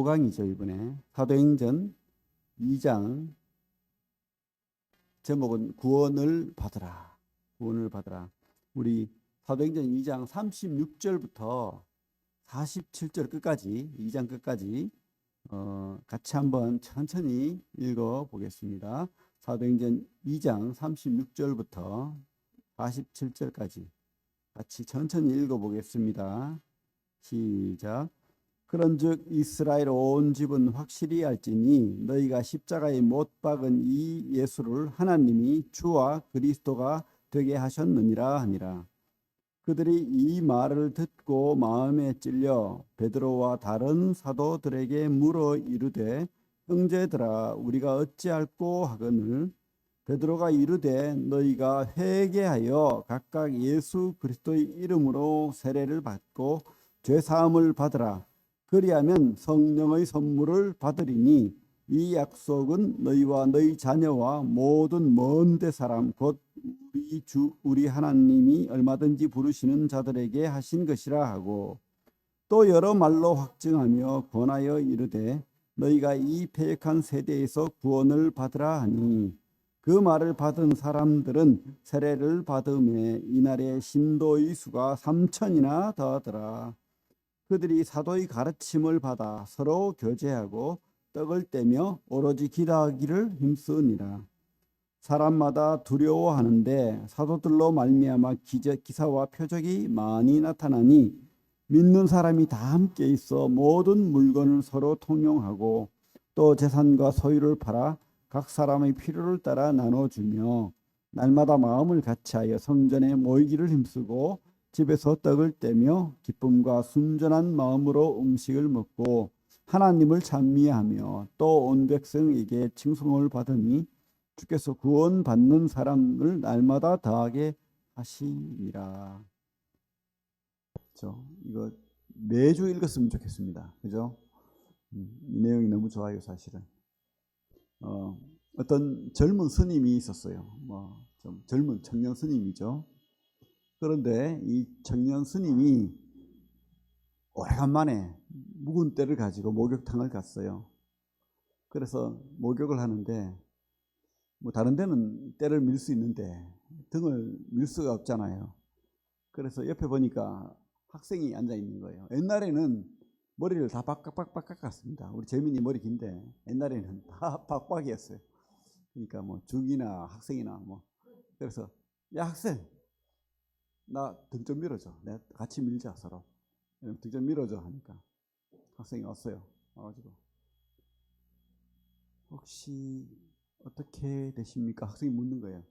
강의죠. 이번에 사도행전 2장 제목은 구원을 받으라. 구원을 받으라. 우리 사도행전 2장 36절부터 47절 끝까지 2장 끝까지 같이 한번 천천히 읽어보겠습니다. 사도행전 2장 36절부터 47절까지 같이 천천히 읽어보겠습니다. 시작. 그런즉 이스라엘 온 집은 확실히 알지니 너희가 십자가에 못 박은 이 예수를 하나님이 주와 그리스도가 되게 하셨느니라 하니라. 그들이 이 말을 듣고 마음에 찔려 베드로와 다른 사도들에게 물어 이르되 형제들아 우리가 어찌할꼬 하거늘 베드로가 이르되 너희가 회개하여 각각 예수 그리스도의 이름으로 세례를 받고 죄 사함을 받으라. 그리하면 성령의 선물을 받으리니 이 약속은 너희와 너희 자녀와 모든 먼데 사람 곧 우리 주 우리 하나님이 얼마든지 부르시는 자들에게 하신 것이라 하고 또 여러 말로 확증하며 권하여 이르되 너희가 이 패역한 세대에서 구원을 받으라 하니 그 말을 받은 사람들은 세례를 받음에 이날의 신도의 수가 3천이나 더하더라. 그들이 사도의 가르침을 받아 서로 교제하고 떡을 떼며 오로지 기도하기를 힘쓰니라. 사람마다 두려워하는데 사도들로 말미암아 기사와 표적이 많이 나타나니 믿는 사람이 다 함께 있어 모든 물건을 서로 통용하고 또 재산과 소유를 팔아 각 사람의 필요를 따라 나눠주며 날마다 마음을 같이하여 성전에 모이기를 힘쓰고 집에서 떡을 떼며 기쁨과 순전한 마음으로 음식을 먹고 하나님을 찬미하며 또 온 백성에게 칭송을 받으니 주께서 구원받는 사람을 날마다 더하게 하시니라. 그렇죠? 이거 매주 읽었으면 좋겠습니다. 그죠? 이 내용이 너무 좋아요, 사실은. 어떤 젊은 스님이 있었어요. 좀 젊은 청년 스님이죠. 그런데 이 청년 스님이 오래간만에 묵은 때를 가지고 목욕탕을 갔어요. 그래서 목욕을 하는데 다른 데는 때를 밀 수 있는데 등을 밀 수가 없잖아요. 그래서 옆에 보니까 학생이 앉아 있는 거예요. 옛날에는 머리를 다 빡빡 깎았습니다. 우리 재민이 머리 긴데 옛날에는 다 빡빡이었어요. 그러니까 중이나 학생이나 그래서 야 학생 나 등 좀 밀어줘. 내가 같이 밀자 서로. 등 좀 밀어줘 하니까 학생이 왔어요. 와가지고 혹시 어떻게 되십니까? 학생이 묻는 거예요.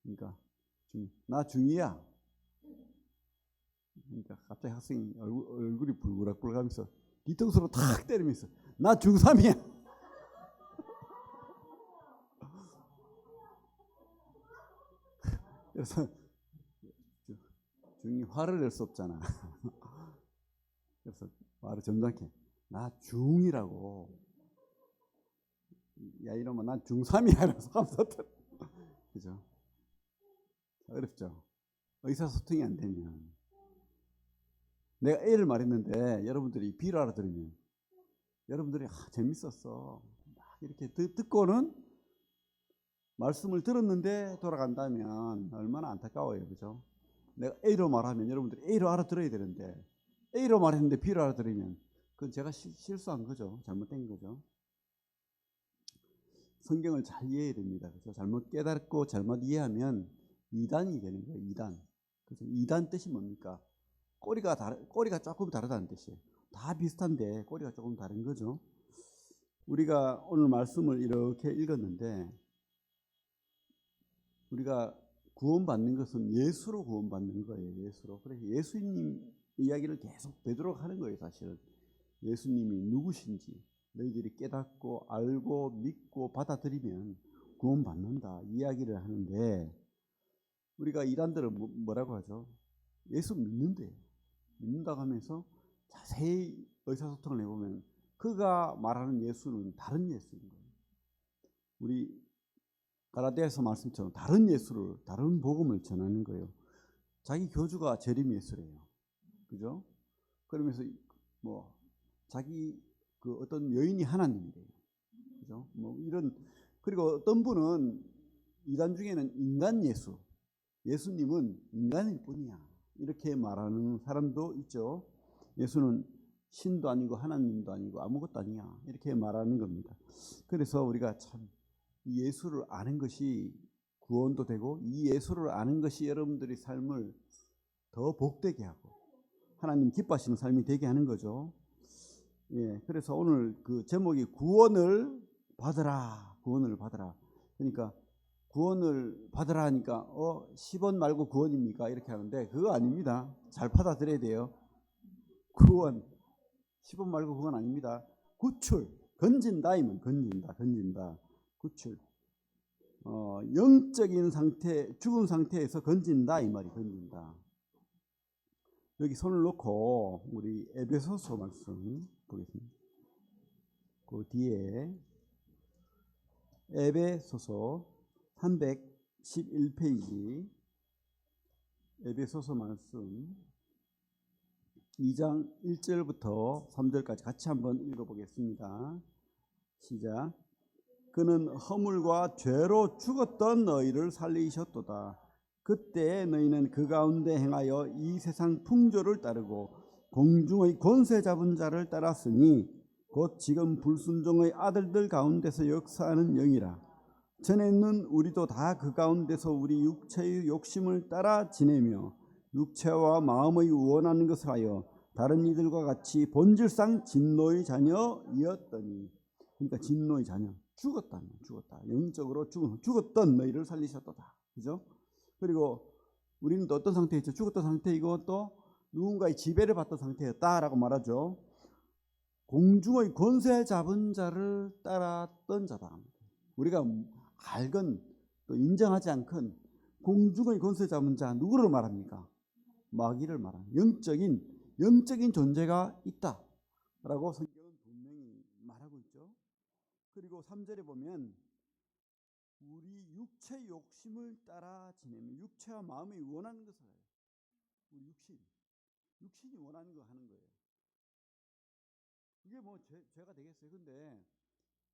그러니까 나 중이야. 그러니까 갑자기 학생이 얼굴이 불그락불락하면서 뒤통수로 탁 때리면서 나 중3이야. 그래서 중이 화를 낼 수 없잖아. 그래서 말을 점잖게 나 중이라고. 야 이러면 난 중3이야. 그래서 하면서 그죠? 어렵죠. 의사소통이 안 되면 내가 A를 말했는데 여러분들이 B를 알아들으면 여러분들이 재밌었어 막 이렇게 듣고는 말씀을 들었는데 돌아간다면 얼마나 안타까워요. 그죠? 내가 A로 말하면 여러분들이 A로 알아들어야 되는데 A로 말했는데 B로 알아들으면 그건 제가 실수한 거죠. 잘못된 거죠. 성경을 잘 이해해야 됩니다. 그래서 잘못 깨닫고 잘못 이해하면 이단이 되는 거예요. 이단. 그래서 이단 뜻이 뭡니까? 꼬리가 조금 다르다는 뜻이에요. 다 비슷한데 꼬리가 조금 다른 거죠. 우리가 오늘 말씀을 이렇게 읽었는데 우리가 구원받는 것은 예수로 구원받는 거예요. 예수로. 그래서 예수님 이야기를 계속 되도록 하는 거예요. 사실은 예수님이 누구신지 너희들이 깨닫고 알고 믿고 받아들이면 구원받는다 이야기를 하는데 우리가 이단들은 뭐라고 하죠? 예수 믿는데요. 믿는다고 하면서 자세히 의사소통을 해보면 그가 말하는 예수는 다른 예수인 거예요. 우리 갈라디아서 말씀처럼 다른 예수를, 다른 복음을 전하는 거예요. 자기 교주가 재림 예수래요. 그죠? 그러면서 자기 그 어떤 여인이 하나님이래요. 그죠? 뭐 이런 그리고 어떤 분은 이단 중에는 인간 예수, 예수님은 인간일 뿐이야 이렇게 말하는 사람도 있죠. 예수는 신도 아니고 하나님도 아니고 아무것도 아니야 이렇게 말하는 겁니다. 그래서 우리가 참 예수를 아는 것이 구원도 되고 이 예수를 아는 것이 여러분들의 삶을 더 복되게 하고 하나님 기뻐하시는 삶이 되게 하는 거죠. 예, 그래서 오늘 그 제목이 구원을 받으라, 구원을 받으라. 그러니까 구원을 받으라 하니까 10원 말고 구원입니까? 이렇게 하는데 그거 아닙니다. 잘 받아들여야 돼요. 구원 10원 말고 그건 아닙니다. 구출, 건진다 이면 건진다. 구출. 영적인 상태, 죽은 상태에서 건진다 이 말이 건진다. 여기 손을 놓고 우리 에베소서 말씀 보겠습니다. 그 뒤에 에베소서 311페이지 에베소서 말씀 2장 1절부터 3절까지 같이 한번 읽어보겠습니다. 시작. 그는 허물과 죄로 죽었던 너희를 살리셨도다. 그때 너희는 그 가운데 행하여 이 세상 풍조를 따르고 공중의 권세 잡은 자를 따랐으니 곧 지금 불순종의 아들들 가운데서 역사하는 영이라. 전에는 우리도 다 그 가운데서 우리 육체의 욕심을 따라 지내며 육체와 마음의 원하는 것을 하여 다른 이들과 같이 본질상 진노의 자녀이었더니, 그러니까 진노의 자녀, 죽었다. 영적으로 죽었던 너희를 살리셨도다. 그죠? 그리고 우리는 또 어떤 상태에 있죠? 죽었던 상태이고 또 누군가의 지배를 받던 상태였다라고 말하죠. 공중의 권세 잡은 자를 따랐던 자다. 우리가 알건 또 인정하지 않건 공중의 권세 잡은 자 누구를 말합니까? 마귀를 말합니다. 영적인 존재가 있다라고 성경은 분명히 말하고 있죠. 그리고 3절에 보면 우리 육체 욕심을 따라 지내면 육체와 마음이 원하는 것을 해요. 우리 육신이 원하는 거 하는 거예요. 그게 뭐 죄가 되겠어요. 근데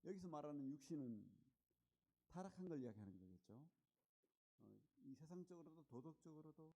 여기서 말하는 육신은 타락한 걸 이야기하는 거겠죠. 이 세상적으로도 도덕적으로도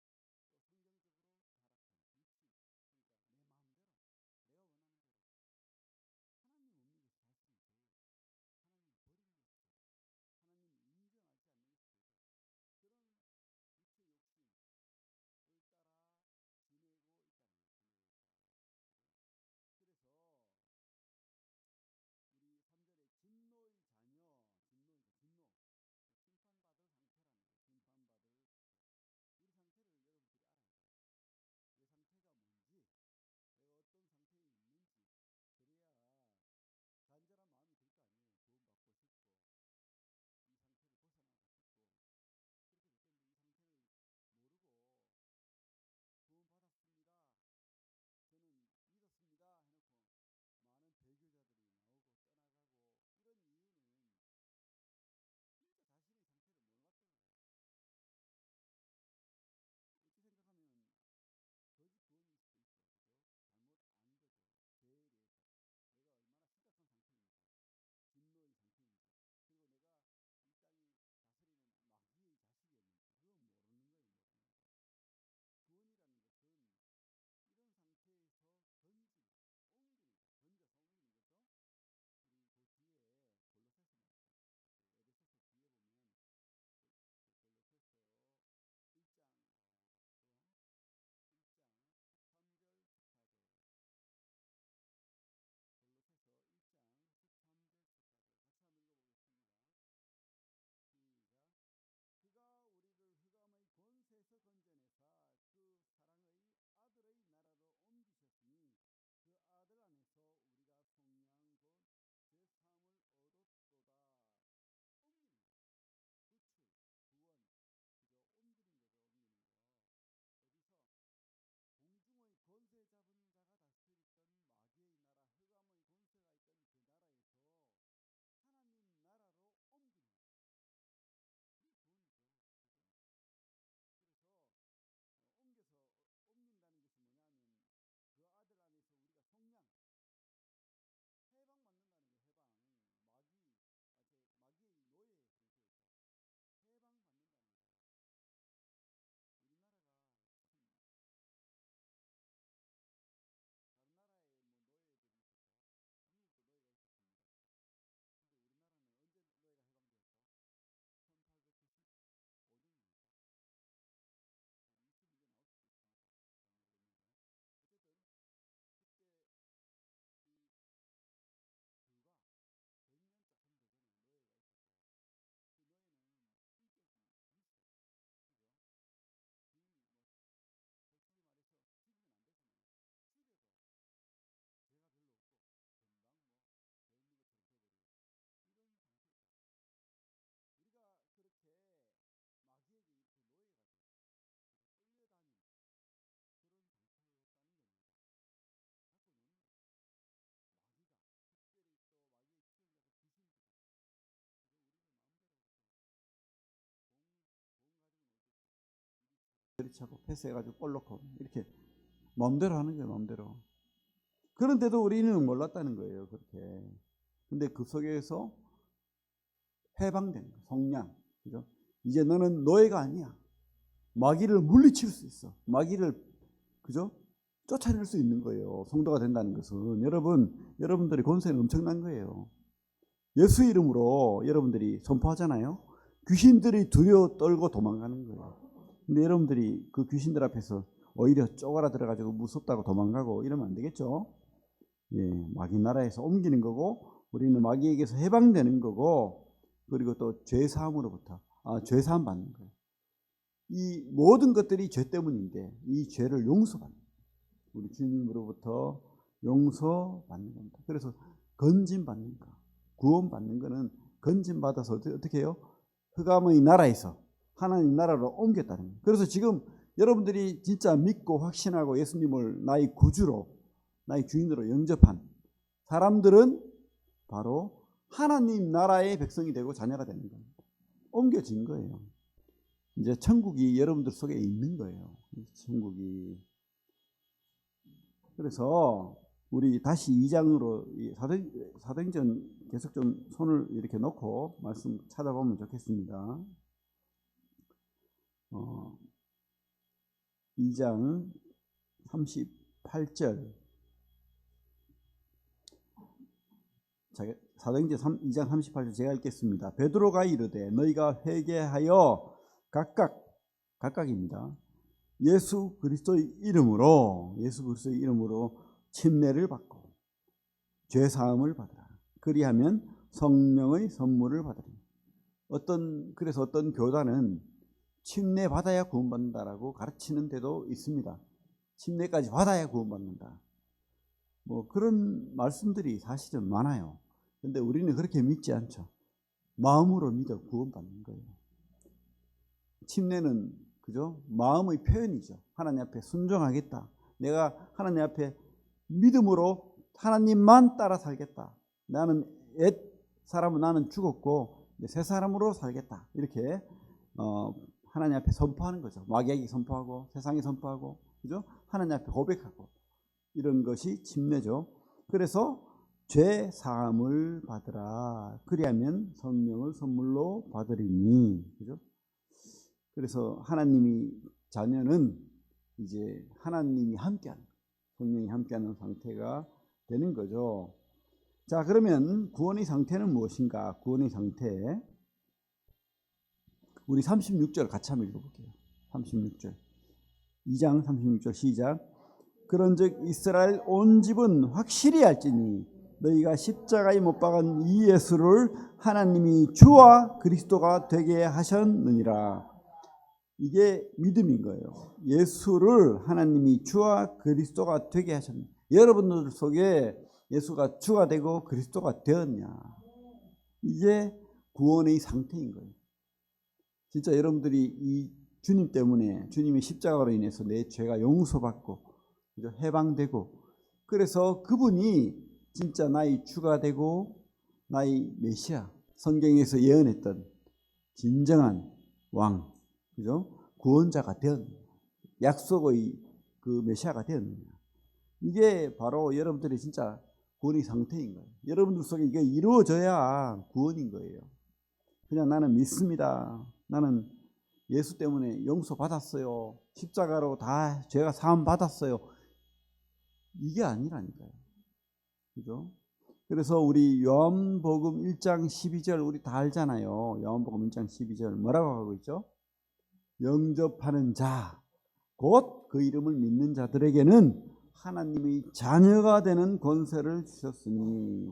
때려치고 패스해가지고 골 넣고 이렇게 마음대로 하는 거예요. 마음대로. 그런데도 우리는 몰랐다는 거예요. 그렇게. 근데 그 속에서 해방된 거, 성량. 그죠? 이제 너는 노예가 아니야. 마귀를 물리칠 수 있어. 마귀를, 그죠? 쫓아낼 수 있는 거예요. 성도가 된다는 것은. 여러분들이 권세는 엄청난 거예요. 예수 이름으로 여러분들이 선포하잖아요. 귀신들이 두려워 떨고 도망가는 거예요. 근데 여러분들이 그 귀신들 앞에서 오히려 쪼그라 들어가지고 무섭다고 도망가고 이러면 안 되겠죠. 예, 마귀 나라에서 옮기는 거고, 우리는 마귀에게서 해방되는 거고, 그리고 또 죄사함으로부터 죄사함 받는 거예요. 이 모든 것들이 죄 때문인데 이 죄를 용서받는 거예요. 우리 주님으로부터 용서받는 겁니다. 그래서 건진받는 거, 구원받는 거는 건진받아서 어떻게 해요? 흑암의 나라에서 하나님 나라로 옮겼다는 거예요. 그래서 지금 여러분들이 진짜 믿고 확신하고 예수님을 나의 구주로, 나의 주인으로 영접한 사람들은 바로 하나님 나라의 백성이 되고 자녀가 되는 겁니다. 옮겨진 거예요. 이제 천국이 여러분들 속에 있는 거예요. 천국이. 그래서 우리 다시 2장으로 사도행전 계속 좀 손을 이렇게 놓고 말씀 찾아보면 좋겠습니다. 2장 38절. 사도행전 2장 38절 제가 읽겠습니다. 베드로가 이르되 너희가 회개하여 각각입니다. 예수 그리스도의 이름으로 침례를 받고 죄 사함을 받으라. 그리하면 성령의 선물을 받으리. 그래서 어떤 교단은 침례 받아야 구원받는다라고 가르치는 데도 있습니다. 침례까지 받아야 구원받는다. 뭐 그런 말씀들이 사실은 많아요. 근데 우리는 그렇게 믿지 않죠. 마음으로 믿어 구원받는 거예요. 침례는 그죠? 마음의 표현이죠. 하나님 앞에 순종하겠다. 내가 하나님 앞에 믿음으로 하나님만 따라 살겠다. 나는 옛 사람은 나는 죽었고 새 사람으로 살겠다. 이렇게 하나님 앞에 선포하는 거죠. 마귀에게 선포하고 세상에 선포하고, 그죠? 하나님 앞에 고백하고, 이런 것이 침례죠. 그래서 죄 사함을 받으라. 그리하면 성령을 선물로 받으리니, 그죠? 그래서 하나님이 자녀는 이제 하나님이 함께하는, 성령이 함께하는 상태가 되는 거죠. 자, 그러면 구원의 상태는 무엇인가? 구원의 상태. 우리 36절 같이 한번 읽어볼게요. 36절. 2장 36절 시작. 그런즉 이스라엘 온 집은 확실히 알지니 너희가 십자가에 못 박은 이 예수를 하나님이 주와 그리스도가 되게 하셨느니라. 이게 믿음인 거예요. 예수를 하나님이 주와 그리스도가 되게 하셨느니라. 여러분들 속에 예수가 주가 되고 그리스도가 되었냐. 이게 구원의 상태인 거예요. 진짜 여러분들이 이 주님 때문에, 주님의 십자가로 인해서 내 죄가 용서받고 해방되고, 그래서 그분이 진짜 나의 주가 되고 나의 메시아, 성경에서 예언했던 진정한 왕, 그죠? 구원자가 되었느냐, 약속의 그 메시아가 되었느냐. 이게 바로 여러분들이 진짜 구원의 상태인 거예요. 여러분들 속에 이게 이루어져야 구원인 거예요. 그냥 나는 믿습니다. 나는 예수 때문에 용서받았어요. 십자가로 다 죄가 사함 받았어요. 이게 아니라니까요. 그죠? 그래서 우리 요한복음 1장 12절 우리 다 알잖아요. 요한복음 1장 12절 뭐라고 하고 있죠? 영접하는 자, 곧 그 이름을 믿는 자들에게는 하나님의 자녀가 되는 권세를 주셨으니.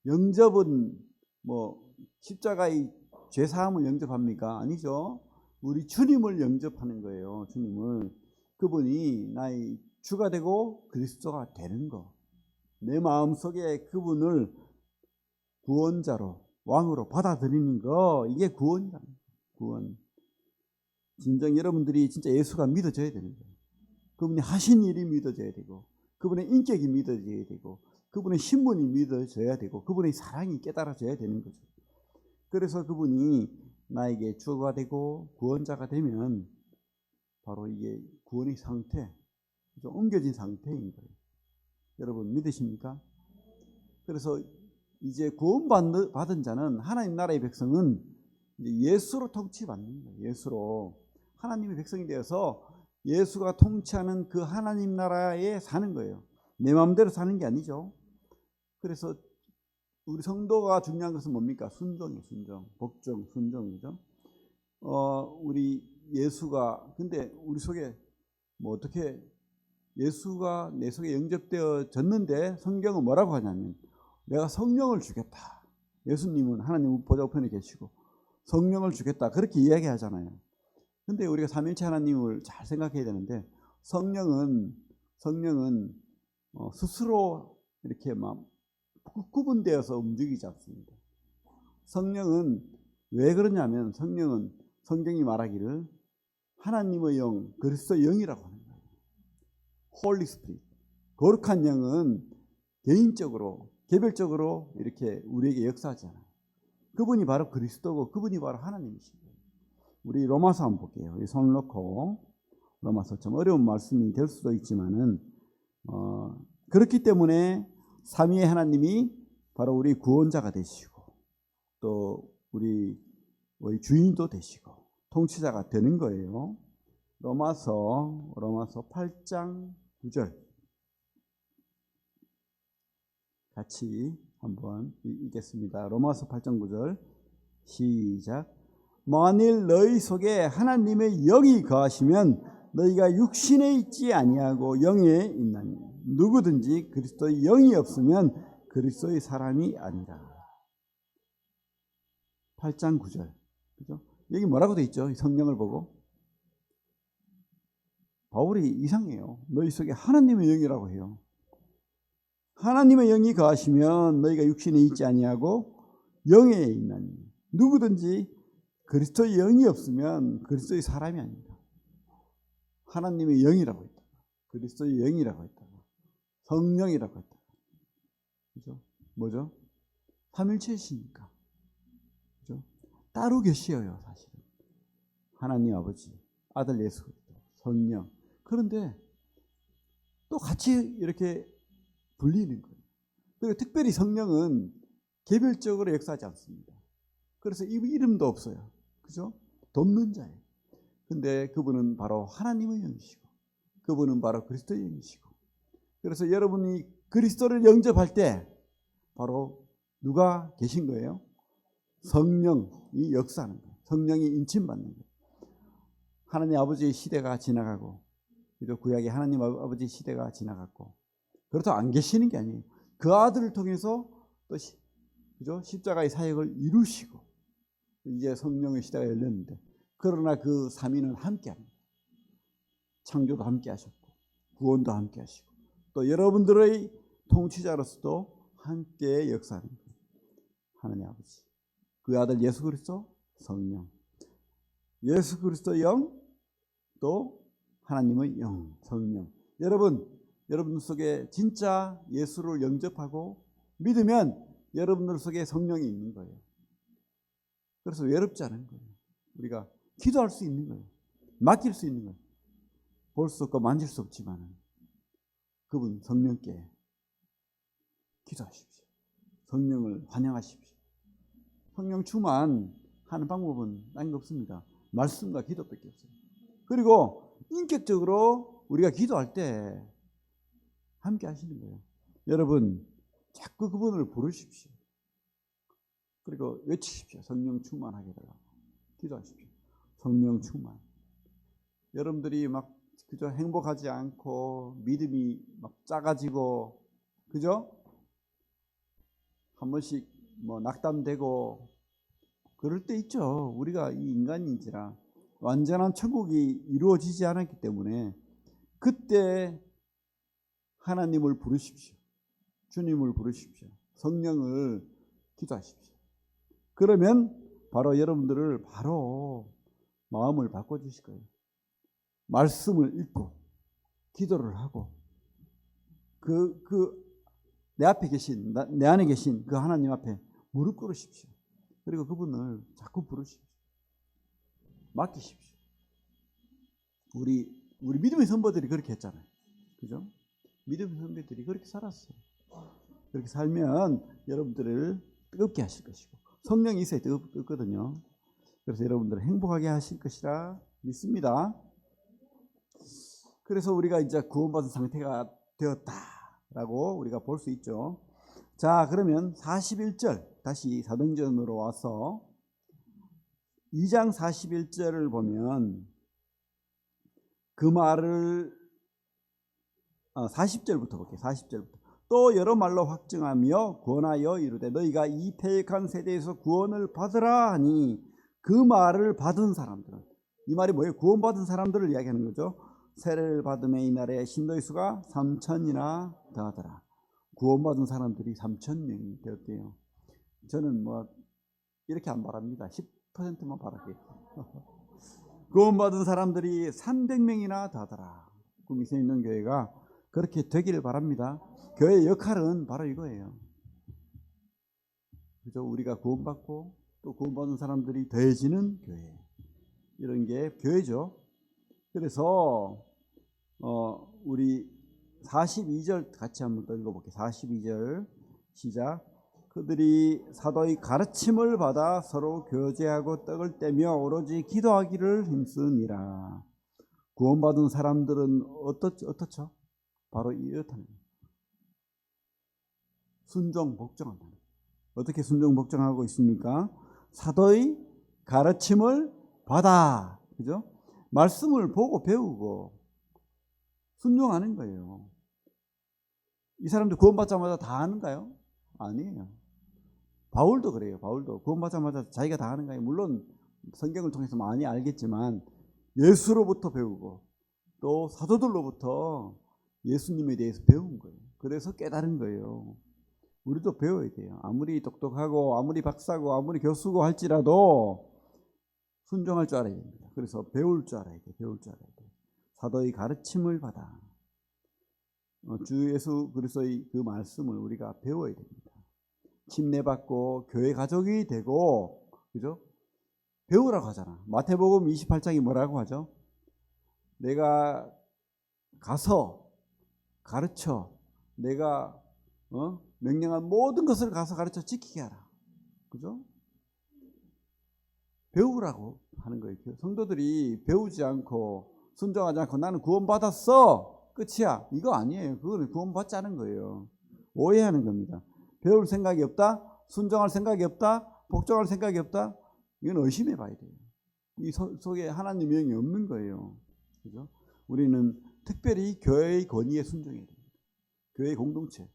영접은 뭐 십자가의 죄사함을 영접합니까? 아니죠. 우리 주님을 영접하는 거예요. 주님을. 그분이 나의 주가 되고 그리스도가 되는 거. 내 마음속에 그분을 구원자로, 왕으로 받아들이는 거, 이게 구원이다. 구원. 진정 여러분들이 진짜 예수가 믿어져야 되는 거예요. 그분이 하신 일이 믿어져야 되고, 그분의 인격이 믿어져야 되고, 그분의 신분이 믿어져야 되고, 그분의 사랑이 깨달아져야 되는 거죠. 그래서 그분이 나에게 주가 되고 구원자가 되면 바로 이게 구원의 상태, 좀 옮겨진 상태인 거예요. 여러분 믿으십니까? 그래서 이제 구원받은 자는, 하나님 나라의 백성은 이제 예수로 통치받는 거예요. 예수로 하나님의 백성이 되어서 예수가 통치하는 그 하나님 나라에 사는 거예요. 내 마음대로 사는 게 아니죠. 그래서 우리 성도가 중요한 것은 뭡니까? 순종이에요. 순종, 복종, 순종이죠. 우리 예수가, 근데 우리 속에 뭐 어떻게 예수가 내 속에 영접되어졌는데 성경은 뭐라고 하냐면 내가 성령을 주겠다. 예수님은 하나님 보좌 우편에 계시고 성령을 주겠다, 그렇게 이야기하잖아요. 근데 우리가 삼위일체 하나님을 잘 생각해야 되는데 성령은 스스로 이렇게 막 구분되어서 움직이지 않습니다. 성령은 왜 그러냐면 성령은 성경이 말하기를 하나님의 영, 그리스도의 영이라고 하는 거예요. Holy Spirit. 거룩한 영은 개인적으로, 개별적으로 이렇게 우리에게 역사하잖아요. 그분이 바로 그리스도고 그분이 바로 하나님이신 거예요. 우리 로마서 한번 볼게요. 우리 손을 놓고 로마서, 좀 어려운 말씀이 될 수도 있지만은 그렇기 때문에 삼위의 하나님이 바로 우리 구원자가 되시고 또 우리 주인도 되시고 통치자가 되는 거예요. 로마서 8장 9절 같이 한번 읽겠습니다. 로마서 8장 9절 시작. 만일 너희 속에 하나님의 영이 거하시면 너희가 육신에 있지 아니하고 영에 있나니 누구든지 그리스도의 영이 없으면 그리스도의 사람이 아니라. 8장 9절. 그죠? 여기 뭐라고 돼 있죠? 성령을 보고 바울이 이상해요. 너희 속에 하나님의 영이라고 해요. 하나님의 영이 거하시면 너희가 육신에 있지 아니하고 영에 있나니 누구든지 그리스도의 영이 없으면 그리스도의 사람이 아니다. 하나님의 영이라고 했다. 그리스도의 영이라고 했다. 성령이라고 했다. 그죠? 뭐죠? 삼일체이시니까. 그죠? 따로 계시어요, 사실은. 하나님 아버지, 아들 예수 그리스도, 성령. 그런데 또 같이 이렇게 불리는 거예요. 그리고 특별히 성령은 개별적으로 역사하지 않습니다. 그래서 이름도 없어요. 그죠? 돕는 자예요. 근데 그분은 바로 하나님의 영이시고 그분은 바로 그리스도의 영이시고, 그래서 여러분이 그리스도를 영접할 때 바로 누가 계신 거예요? 성령이 역사하는 거예요. 성령이 인침받는 거예요. 하나님 아버지의 시대가 지나가고, 그죠? 구약의 하나님 아버지의 시대가 지나갔고, 그렇다고 안 계시는 게 아니에요. 그 아들을 통해서 또 그죠? 십자가의 사역을 이루시고 이제 성령의 시대가 열렸는데, 그러나 그 삼위는 함께 합니다. 창조도 함께 하셨고 구원도 함께 하시고 또 여러분들의 통치자로서도 함께 역사하는 거예요. 하나님 아버지, 그 아들 예수 그리스도, 성령, 예수 그리스도의 영, 또 하나님의 영, 성령. 여러분 속에 진짜 예수를 영접하고 믿으면 여러분들 속에 성령이 있는 거예요. 그래서 외롭지 않은 거예요. 우리가 기도할 수 있는 거예요. 맡길 수 있는 거예요. 볼 수 없고 만질 수 없지만 그분 성령께 기도하십시오. 성령을 환영하십시오. 성령 충만하는 방법은 딴 게 없습니다. 말씀과 기도밖에 없어요. 그리고 인격적으로 우리가 기도할 때 함께 하시는 거예요. 여러분 자꾸 그분을 부르십시오. 그리고 외치십시오. 성령 충만하게 달라고 기도하십시오. 성령 충만. 여러분들이 막 그저 행복하지 않고 믿음이 막 작아지고, 그죠? 한 번씩 뭐 낙담되고 그럴 때 있죠. 우리가 이 인간인지라 완전한 천국이 이루어지지 않았기 때문에 그때 하나님을 부르십시오. 주님을 부르십시오. 성령을 기도하십시오. 그러면 바로 여러분들을 바로 마음을 바꿔주실 거예요. 말씀을 읽고 기도를 하고 내 앞에 계신, 내 안에 계신 그 하나님 앞에 무릎 꿇으십시오. 그리고 그분을 자꾸 부르십시오. 맡기십시오. 우리 믿음의 선배들이 그렇게 했잖아요. 그죠? 믿음의 선배들이 그렇게 살았어요. 그렇게 살면 여러분들을 뜨겁게 하실 것이고 성령이 있어야 뜨겁거든요. 그래서 여러분들을 행복하게 하실 것이라 믿습니다. 그래서 우리가 이제 구원받은 상태가 되었다라고 우리가 볼 수 있죠. 자, 그러면 41절 다시 사도행전으로 와서 2장 41절을 보면 그 말을 40절부터 볼게요. 40절부터. 또 여러 말로 확증하며 권하여 이르되 너희가 이 패역한 세대에서 구원을 받으라 하니 그 말을 받은 사람들은, 이 말이 뭐예요? 구원받은 사람들을 이야기하는 거죠. 세례를 받음에 이날에 신도의 수가 3천이나 더하더라. 구원받은 사람들이 3,000명이 되었대요. 저는 뭐 이렇게 안 바랍니다. 10%만 바랄게요. 구원받은 사람들이 300명이나 더하더라. 구미에 있는 교회가 그렇게 되기를 바랍니다. 교회의 역할은 바로 이거예요. 그죠? 우리가 구원받고 또 구원받은 사람들이 더해지는 교회, 이런 게 교회죠. 그래서 우리 42절 같이 한번 더 읽어볼게요. 42절 시작. 그들이 사도의 가르침을 받아 서로 교제하고 떡을 떼며 오로지 기도하기를 힘쓰니라. 구원받은 사람들은 어떻죠? 바로 이렇다는 거예요. 순종 복종한다. 어떻게 순종 복종하고 있습니까? 사도의 가르침을 받아, 그죠? 말씀을 보고 배우고 순종하는 거예요. 이 사람들 구원받자마자 다 하는가요? 아니에요. 바울도 그래요. 바울도 구원받자마자 자기가 다 하는가요? 물론 성경을 통해서 많이 알겠지만 예수로부터 배우고 또 사도들로부터 예수님에 대해서 배운 거예요. 그래서 깨달은 거예요. 우리도 배워야 돼요. 아무리 똑똑하고 아무리 박사고 아무리 교수고 할지라도 순종할 줄 알아야 됩니다. 그래서 배울 줄 알아야 돼요. 배울 줄 알아야 돼요. 사도의 가르침을 받아. 주 예수 그리스도의 그 말씀을 우리가 배워야 됩니다. 침례받고 교회 가족이 되고, 그죠? 배우라고 하잖아. 마태복음 28장이 뭐라고 하죠? 내가 가서 가르쳐, 내가 명령한 모든 것을 가서 가르쳐 지키게 하라. 그죠? 배우라고 하는 거예요. 성도들이 배우지 않고 순종하지 않고 나는 구원받았어, 끝이야, 이거 아니에요. 그거는 구원받지 않은 거예요. 오해하는 겁니다. 배울 생각이 없다, 순종할 생각이 없다, 복종할 생각이 없다, 이건 의심해 봐야 돼요. 이 속에 하나님의 영이 없는 거예요. 그죠? 우리는 특별히 교회의 권위에 순종해야 됩니다. 교회의 공동체.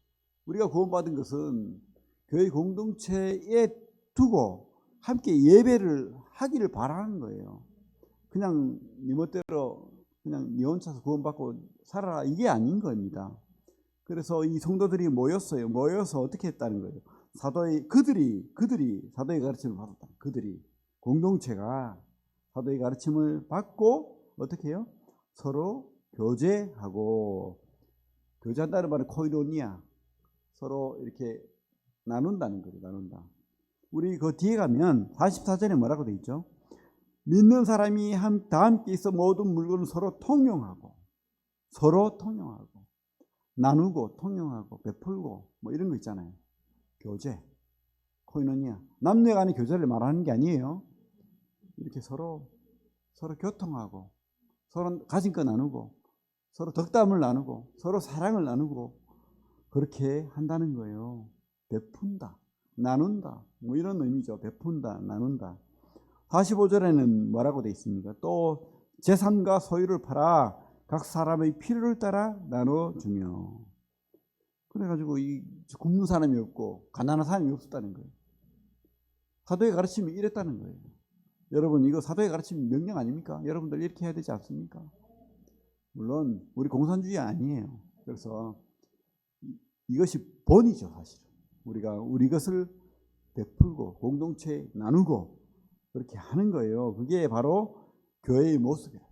우리가 구원받은 것은 교회 공동체에 두고 함께 예배를 하기를 바라는 거예요. 그냥 네 멋대로 그냥 네 혼자서 구원받고 살아라, 이게 아닌 겁니다. 그래서 이 성도들이 모였어요. 모여서 어떻게 했다는 거예요? 그들이 사도의 가르침을 받았다. 그들이 공동체가 사도의 가르침을 받고 어떻게 해요? 서로 교제하고, 교제한다는 말은 코이노니아, 서로 이렇게 나눈다는 거예요. 나눈다. 우리 그 뒤에 가면 44절에 뭐라고 돼 있죠? 믿는 사람이 다 함께 있어 모든 물건을 서로 통용하고 나누고 통용하고 베풀고 뭐 이런 거 있잖아요. 교제, 코이노니아. 남녀 간의 교제를 말하는 게 아니에요. 이렇게 서로 교통하고 서로 가진 거 나누고 서로 덕담을 나누고 서로 사랑을 나누고 그렇게 한다는 거예요. 베푼다, 나눈다, 뭐 이런 의미죠. 베푼다, 나눈다. 45절에는 뭐라고 되어 있습니까? 또 재산과 소유를 팔아 각 사람의 필요를 따라 나눠주며. 그래가지고 이 굶는 사람이 없고 가난한 사람이 없었다는 거예요. 사도의 가르침이 이랬다는 거예요. 여러분, 이거 사도의 가르침 명령 아닙니까? 여러분들 이렇게 해야 되지 않습니까? 물론 우리 공산주의 아니에요. 그래서 이것이 본이죠. 사실은 우리가 우리 것을 베풀고 공동체에 나누고 그렇게 하는 거예요. 그게 바로 교회의 모습이에요.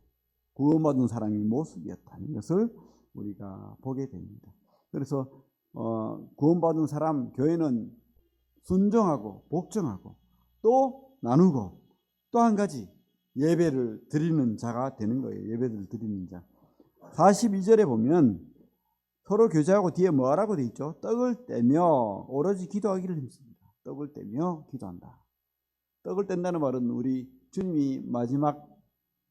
구원받은 사람의 모습이었다는 것을 우리가 보게 됩니다. 그래서 구원받은 사람, 교회는 순종하고 복종하고 또 나누고, 또 한 가지 예배를 드리는 자가 되는 거예요. 예배를 드리는 자. 42절에 보면 서로 교제하고 뒤에 뭐하라고 돼 있죠? 떡을 떼며 오로지 기도하기를 힘씁니다. 떡을 떼며 기도한다. 떡을 뗀다는 말은 우리 주님이 마지막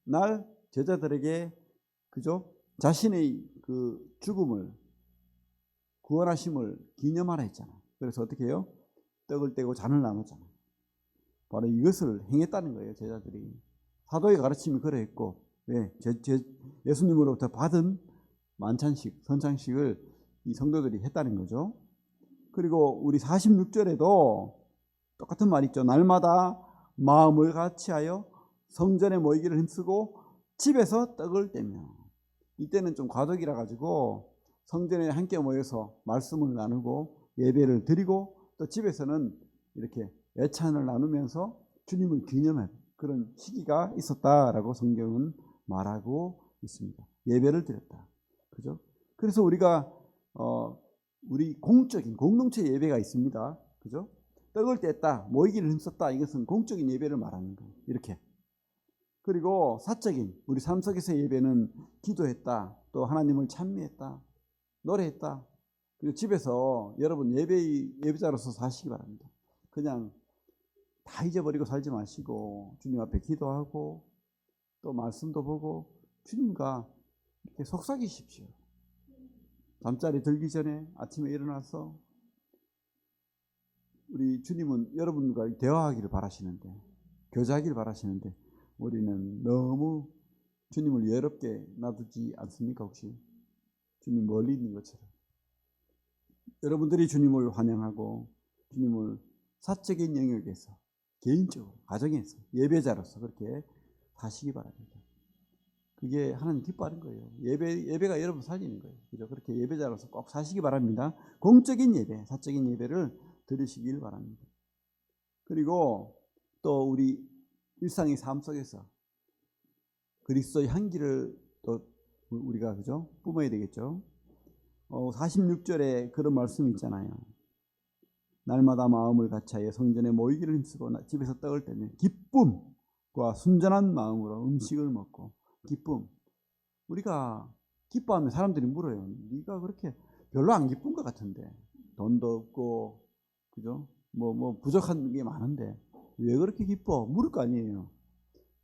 날 제자들에게 그죠? 자신의 그 죽음을 구원하심을 기념하라 했잖아요. 그래서 어떻게 해요? 떡을 떼고 잔을 나눴잖아요. 바로 이것을 행했다는 거예요. 제자들이. 사도의 가르침이 그러했고 왜? 예수님으로부터 받은 만찬식, 선창식을 이 성도들이 했다는 거죠. 그리고 우리 46절에도 똑같은 말 있죠. 날마다 마음을 같이하여 성전에 모이기를 힘쓰고 집에서 떡을 떼며. 이때는 좀 과도기라 가지고 성전에 함께 모여서 말씀을 나누고 예배를 드리고 또 집에서는 이렇게 애찬을 나누면서 주님을 기념하는 그런 시기가 있었다라고 성경은 말하고 있습니다. 예배를 드렸다. 그죠? 그래서 우리가 우리 공적인 공동체 예배가 있습니다. 그죠? 떡을 뗐다, 모이기를 힘썼다. 이것은 공적인 예배를 말하는 거예요. 이렇게. 그리고 사적인 우리 삶 속에서의 예배는 기도했다, 또 하나님을 찬미했다, 노래했다. 그리고 집에서 여러분 예배자로서 사시기 바랍니다. 그냥 다 잊어버리고 살지 마시고 주님 앞에 기도하고 또 말씀도 보고 주님과 이렇게 속삭이십시오. 잠자리 들기 전에 아침에 일어나서 우리 주님은 여러분과 대화하기를 바라시는데, 교제하기를 바라시는데 우리는 너무 주님을 외롭게 놔두지 않습니까? 혹시 주님 멀리 있는 것처럼 여러분들이 주님을 환영하고 주님을 사적인 영역에서 개인적으로 가정에서 예배자로서 그렇게 사시기 바랍니다. 그게 하나님 기뻐하는 거예요. 예배가 여러분 살리는 거예요. 그죠? 그렇게 예배자로서 꼭 사시기 바랍니다. 공적인 예배, 사적인 예배를 드리시길 바랍니다. 그리고 또 우리 일상의 삶 속에서 그리스도의 향기를 또 우리가 그죠? 뿜어야 되겠죠. 46절에 그런 말씀이 있잖아요. 날마다 마음을 같이하여 성전에 모이기를 힘쓰고 집에서 떡을 떼며 기쁨과 순전한 마음으로 음식을 먹고. 기쁨. 우리가 기뻐하면 사람들이 물어요. 네가 그렇게 별로 안 기쁜 것 같은데 돈도 없고 그죠? 뭐 부족한 게 많은데 왜 그렇게 기뻐? 물을 거 아니에요.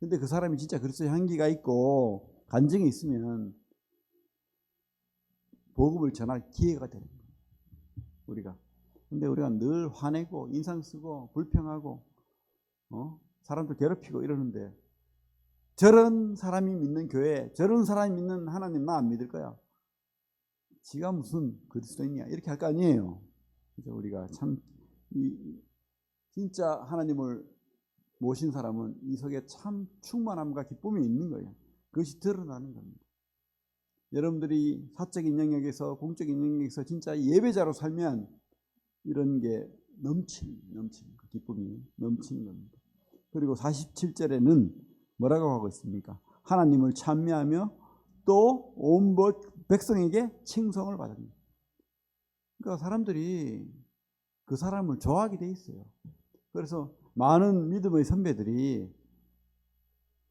근데 그 사람이 진짜 그리스도의 향기가 있고 간증이 있으면 복음을 전할 기회가 되는 거예요. 우리가. 근데 우리가 늘 화내고 인상 쓰고 불평하고 사람들 괴롭히고 이러는데 저런 사람이 믿는 교회, 저런 사람이 믿는 하나님 나 안 믿을 거야. 지가 무슨 그리스도인이야 이렇게 할 거 아니에요. 그래서 우리가 참 진짜 하나님을 모신 사람은 이 속에 참 충만함과 기쁨이 있는 거예요. 그것이 드러나는 겁니다. 여러분들이 사적인 영역에서 공적인 영역에서 진짜 예배자로 살면 이런 게 넘치는 기쁨이 넘치는 겁니다. 그리고 47절에는 뭐라고 하고 있습니까? 하나님을 찬미하며 또 온 백성에게 칭송을 받습니다. 그러니까 사람들이 그 사람을 좋아하게 돼 있어요. 그래서 많은 믿음의 선배들이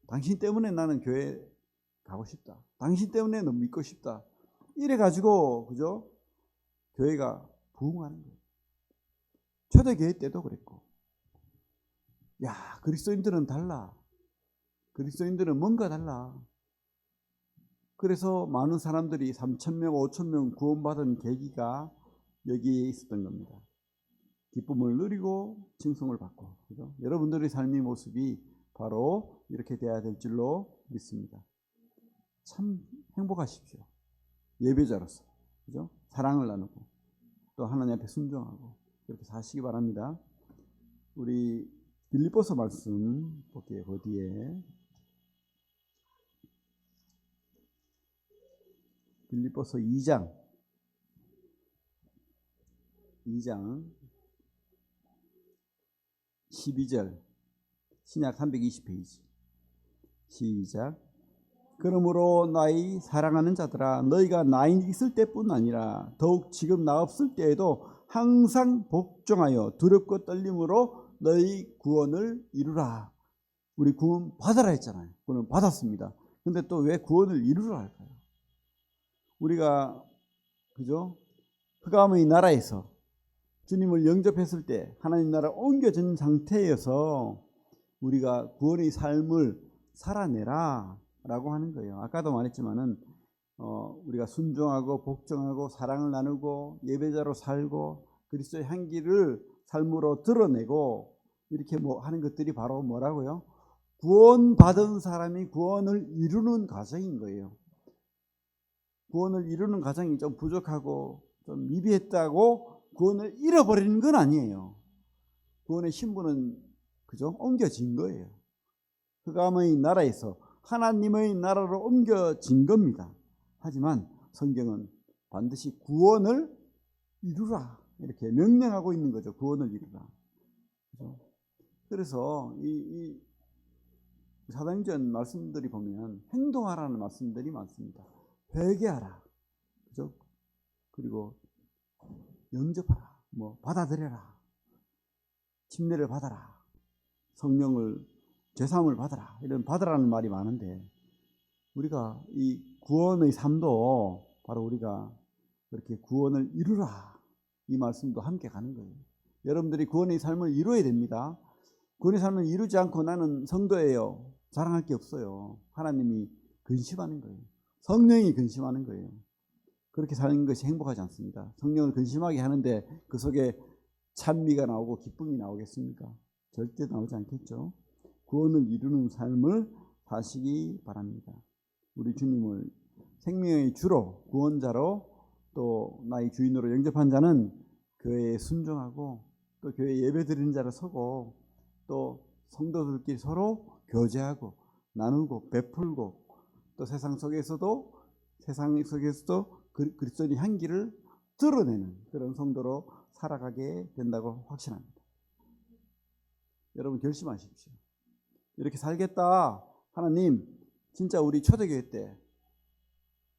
당신 때문에 나는 교회 가고 싶다. 당신 때문에 너 믿고 싶다. 이래 가지고 그죠? 교회가 부흥하는 거예요. 초대교회 때도 그랬고. 야, 그리스도인들은 달라. 그리스도인들은 뭔가 달라. 그래서 많은 사람들이 3,000명, 5,000명 구원받은 계기가 여기에 있었던 겁니다. 기쁨을 누리고 칭송을 받고. 그죠? 여러분들의 삶의 모습이 바로 이렇게 돼야 될 줄로 믿습니다. 참 행복하십시오. 예배자로서. 그죠? 사랑을 나누고 또 하나님 앞에 순종하고 그렇게 사시기 바랍니다. 우리 빌립보서 말씀 볼게요. 그 뒤에 빌립보서 2장 12절 신약 320페이지 시작. 그러므로 나의 사랑하는 자들아 너희가 나이 있을 때뿐 아니라 더욱 지금 나 없을 때에도 항상 복종하여 두렵고 떨림으로 너희 구원을 이루라. 우리 구원 받아라 했잖아요. 구원 받았습니다. 근데 또 왜 구원을 이루라 할까요? 우리가 그죠? 흑암의 나라에서 주님을 영접했을 때 하나님 나라 옮겨진 상태에서 우리가 구원의 삶을 살아내라 라고 하는 거예요. 아까도 말했지만은 우리가 순종하고 복종하고 사랑을 나누고 예배자로 살고 그리스도의 향기를 삶으로 드러내고 이렇게 뭐 하는 것들이 바로 뭐라고요? 구원받은 사람이 구원을 이루는 과정인 거예요. 구원을 이루는 과정이 좀 부족하고 좀 미비했다고 구원을 잃어버리는 건 아니에요. 구원의 신분은 그죠? 옮겨진 거예요. 흑암의 나라에서 하나님의 나라로 옮겨진 겁니다. 하지만 성경은 반드시 구원을 이루라 이렇게 명령하고 있는 거죠. 구원을 이루라. 그죠? 그래서 이 사도행전 말씀들이 보면 행동하라는 말씀들이 많습니다. 회개하라, 그죠? 그리고 영접하라, 뭐 받아들여라, 침례를 받아라, 성령을 죄사함을 받아라, 이런 받으라는 말이 많은데 우리가 이 구원의 삶도 바로 우리가 그렇게 구원을 이루라 이 말씀도 함께 가는 거예요. 여러분들이 구원의 삶을 이루어야 됩니다. 구원의 삶을 이루지 않고 나는 성도예요, 자랑할 게 없어요. 하나님이 근심하는 거예요. 성령이 근심하는 거예요. 그렇게 사는 것이 행복하지 않습니다. 성령을 근심하게 하는데 그 속에 찬미가 나오고 기쁨이 나오겠습니까? 절대 나오지 않겠죠. 구원을 이루는 삶을 사시기 바랍니다. 우리 주님을 생명의 주로 구원자로 또 나의 주인으로 영접한 자는 교회에 순종하고 또 교회 예배드리는 자로 서고 또 성도들끼리 서로 교제하고 나누고 베풀고 또 세상 속에서도 그리스도의 향기를 드러내는 그런 성도로 살아가게 된다고 확신합니다. 여러분 결심하십시오. 이렇게 살겠다. 하나님 진짜 우리 초대교회 때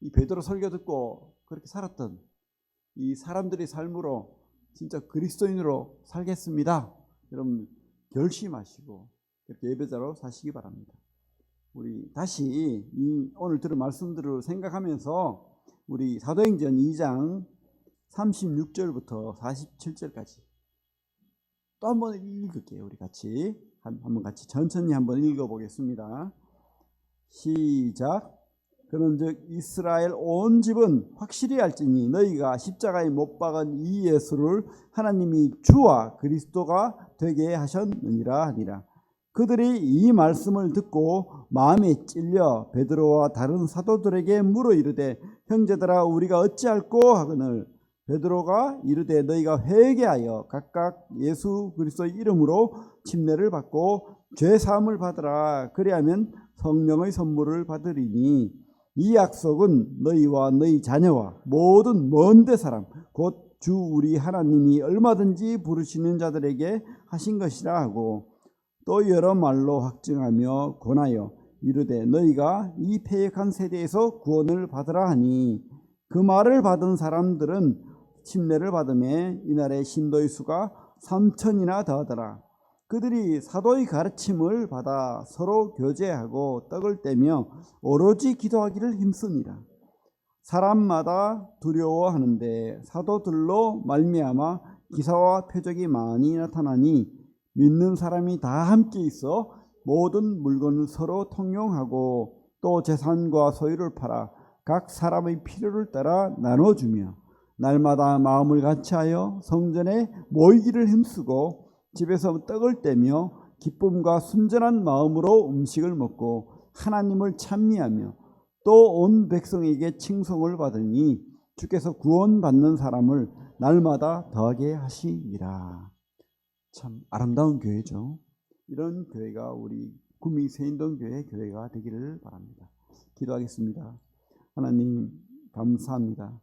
이 베드로 설교 듣고 그렇게 살았던 이 사람들의 삶으로 진짜 그리스도인으로 살겠습니다. 여러분 결심하시고 이렇게 예배자로 사시기 바랍니다. 우리 다시 이 오늘 들은 말씀들을 생각하면서 우리 사도행전 2장 36절부터 47절까지 또 한번 읽을게요. 우리 같이 한번 같이 천천히 한번 읽어보겠습니다. 시작. 그런즉 이스라엘 온 집은 확실히 알지니 너희가 십자가에 못 박은 이 예수를 하나님이 주와 그리스도가 되게 하셨느니라 하니라. 그들이 이 말씀을 듣고 마음에 찔려 베드로와 다른 사도들에게 물어 이르되 형제들아 우리가 어찌할꼬 하거늘 베드로가 이르되 너희가 회개하여 각각 예수 그리스도의 이름으로 침례를 받고 죄 사함을 받으라. 그리하면 성령의 선물을 받으리니 이 약속은 너희와 너희 자녀와 모든 먼데 사람 곧 주 우리 하나님이 얼마든지 부르시는 자들에게 하신 것이라 하고 또 여러 말로 확증하며 권하여 이르되 너희가 이 패역한 세대에서 구원을 받으라 하니 그 말을 받은 사람들은 침례를 받음에 이날의 신도의 수가 3,000이나 더하더라. 그들이 사도의 가르침을 받아 서로 교제하고 떡을 떼며 오로지 기도하기를 힘쓰니라. 사람마다 두려워하는데 사도들로 말미암아 기사와 표적이 많이 나타나니 믿는 사람이 다 함께 있어 모든 물건을 서로 통용하고 또 재산과 소유를 팔아 각 사람의 필요를 따라 나눠주며 날마다 마음을 같이하여 성전에 모이기를 힘쓰고 집에서 떡을 떼며 기쁨과 순전한 마음으로 음식을 먹고 하나님을 찬미하며 또 온 백성에게 칭송을 받으니 주께서 구원받는 사람을 날마다 더하게 하시니라. 참 아름다운 교회죠. 이런 교회가 우리 구미 세인동교회 교회가 되기를 바랍니다. 기도하겠습니다. 하나님 감사합니다.